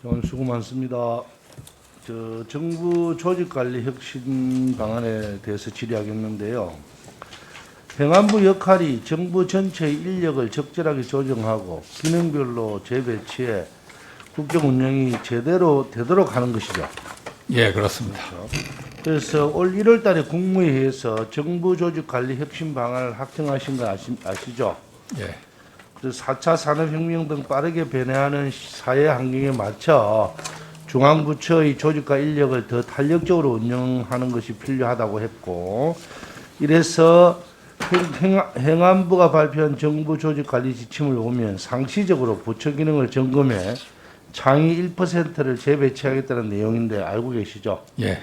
오늘 수고 많습니다. 정부 조직관리 혁신 방안에 대해서 질의하겠는데요. 행안부 역할이 정부 전체의 인력을 적절하게 조정하고 기능별로 재배치해 국정 운영이 제대로 되도록 하는 것이죠. 예, 그렇습니다. 그래서 올 1월 달에 국무회의에서 정부 조직관리 혁신 방안을 확정하신 거 아시죠? 예, 그래서 4차 산업혁명 등 빠르게 변화하는 사회 환경에 맞춰 중앙부처의 조직과 인력을 더 탄력적으로 운영하는 것이 필요하다고 했고, 이래서 행안부가 발표한 정부 조직관리 지침을 보면 상시적으로 부처 기능을 점검해 상위 1%를 재배치하겠다는 내용인데 알고 계시죠? 예,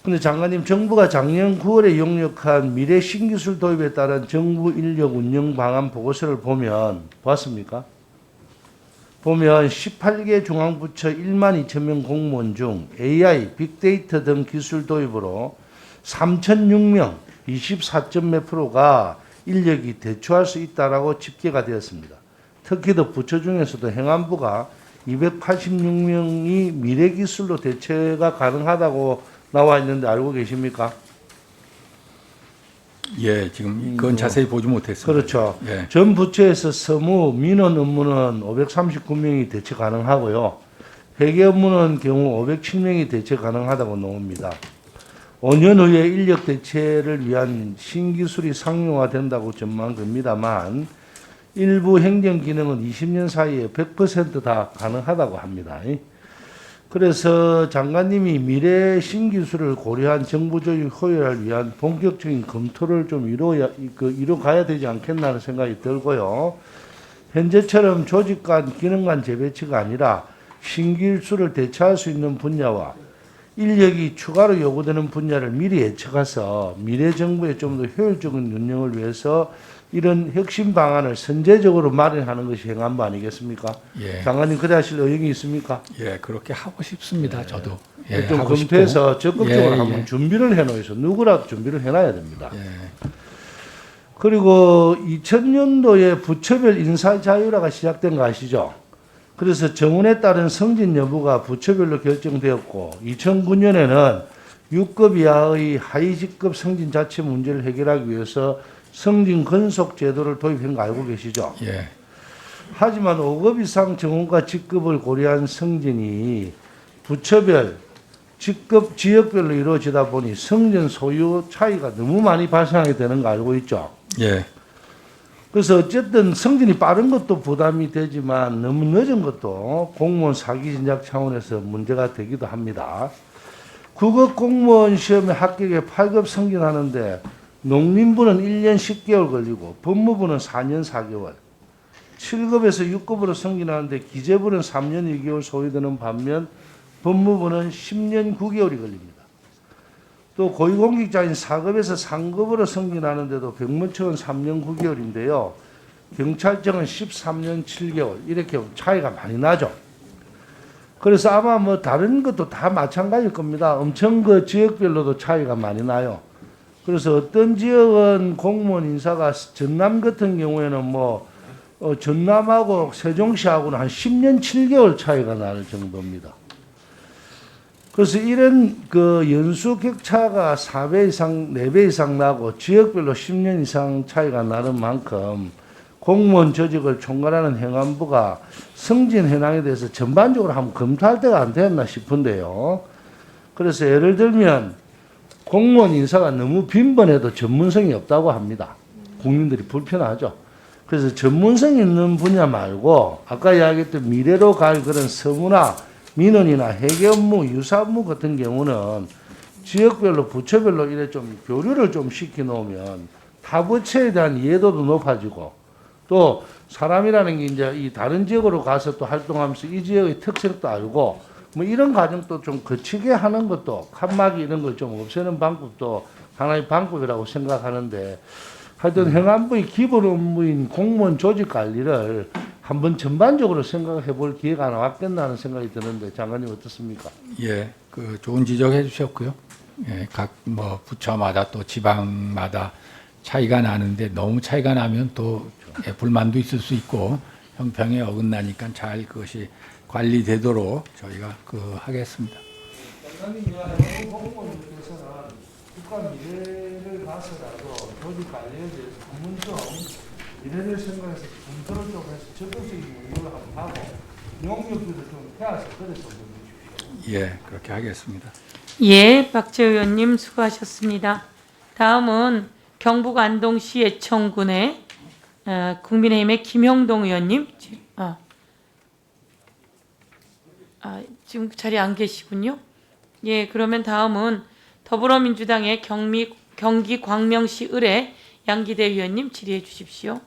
근데 장관님, 정부가 작년 9월에 용역한 미래 신기술 도입에 따른 정부 인력 운영 방안 보고서를 보았습니까? 보면 18개 중앙부처 1만 2천 명 공무원 중 AI, 빅데이터 등 기술 도입으로 3,006명, 24몇 %가 인력이 대처할 수 있다라고 집계가 되었습니다. 특히 더 부처 중에서도 행안부가 286명이 미래 기술로 대체가 가능하다고 나와 있는데 알고 계십니까? 예, 지금 그건 자세히 보지 못했습니다. 그렇죠. 예, 전 부처에서 서무, 민원 업무는 539명이 대체 가능하고요. 회계 업무는 경우 507명이 대체 가능하다고 나옵니다. 5년 후에 인력 대체를 위한 신기술이 상용화된다고 전망됩니다만 일부 행정 기능은 20년 사이에 100% 가능하다고 합니다. 그래서 장관님이 미래 신기술을 고려한 정부 조직 효율화를 위한 본격적인 검토를 좀 이뤄가야 되지 않겠나는 생각이 들고요. 현재처럼 조직 간, 기능 간 재배치가 아니라 신기술을 대체할 수 있는 분야와 인력이 추가로 요구되는 분야를 미리 예측해서 미래 정부의 좀 더 효율적인 운영을 위해서 이런 혁신 방안을 선제적으로 마련하는 것이 행안부 아니겠습니까? 예, 장관님 그래 하실 의향이 있습니까? 예, 그렇게 하고 싶습니다. 저도. 예, 좀 하고 검토해서 싶고. 적극적으로 예, 한번 예. 준비를 해놓으셔. 누구라도 준비를 해놔야 됩니다. 예, 그리고 2000년도에 부처별 인사 자율화가 시작된 거 아시죠? 그래서 정원에 따른 승진 여부가 부처별로 결정되었고 2009년에는 6급 이하의 하위 직급 승진 자체 문제를 해결하기 위해서 승진 근속 제도를 도입한 거 알고 계시죠? 예, 하지만 5급 이상 정원과 직급을 고려한 승진이 부처별, 직급, 지역별로 이루어지다 보니 승진 소요 차이가 너무 많이 발생하게 되는 거 알고 있죠? 예, 그래서 어쨌든 승진이 빠른 것도 부담이 되지만 너무 늦은 것도 공무원 사기 진작 차원에서 문제가 되기도 합니다. 9급 공무원 시험에 합격해 8급 승진하는데 농림부는 1년 10개월 걸리고 법무부는 4년 4개월, 7급에서 6급으로 승진하는데 기재부는 3년 2개월 소요되는 반면 법무부는 10년 9개월이 걸립니다. 또 고위공직자인 4급에서 3급으로 승진하는데도 병무청은 3년 9개월인데요. 경찰청은 13년 7개월 이렇게 차이가 많이 나죠. 그래서 아마 뭐 다른 것도 다 마찬가지일 겁니다. 엄청 그 지역별로도 차이가 많이 나요. 그래서 어떤 지역은 공무원 인사가 전남 같은 경우에는 전남하고 세종시하고는 한 10년 7개월 차이가 날 정도입니다. 그래서 이런 그 연수 격차가 4배 이상, 4배 이상 나고 지역별로 10년 이상 차이가 나는 만큼 공무원 조직을 총괄하는 행안부가 승진 현황에 대해서 전반적으로 한번 검토할 때가 안 됐나 싶은데요. 그래서 예를 들면 공무원 인사가 너무 빈번해도 전문성이 없다고 합니다. 국민들이 불편하죠. 그래서 전문성 있는 분야 말고 아까 이야기했던 미래로 갈 그런 서무나 민원이나 회계 업무, 유사 업무 같은 경우는 지역별로 부처별로 이래 좀 교류를 좀 시켜 놓으면 타 부처에 대한 이해도도 높아지고 또 사람이라는 게 이제 이 다른 지역으로 가서 또 활동하면서 이 지역의 특색도 알고 뭐 이런 과정도 좀 거치게 하는 것도 칸막이 이런 걸 좀 없애는 방법도 하나의 방법이라고 생각하는데 하여튼 행안부의 기본 업무인 공무원 조직 관리를 한번 전반적으로 생각해 볼 기회가 나왔겠나 하는 생각이 드는데 장관님 어떻습니까? 예, 그 좋은 지적해 주셨고요. 예, 각 뭐 부처마다 또 지방마다 차이가 나는데 너무 차이가 나면 또 불만도 있을 수 있고 형평에 어긋나니까 잘 그것이 관리되도록 저희가 하겠습니다. 장관님과 공무원들께서는 국가 미래를 봐서라도 조직 관리에 대해서 한 번쯤 미래를 생각해서 검토를 좀 해서 적극적인 연구를 한번 하고 용역비도 좀 해야서 그래서 보내주십시오. 예, 그렇게 하겠습니다. 예, 박재 의원님 수고하셨습니다. 다음은 경북 안동시 예천군의 국민의힘의 김형동 의원님. 지금 자리에 안 계시군요. 예, 그러면 다음은 더불어민주당의 경기 광명시 을의 양기대 의원님 질의해 주십시오.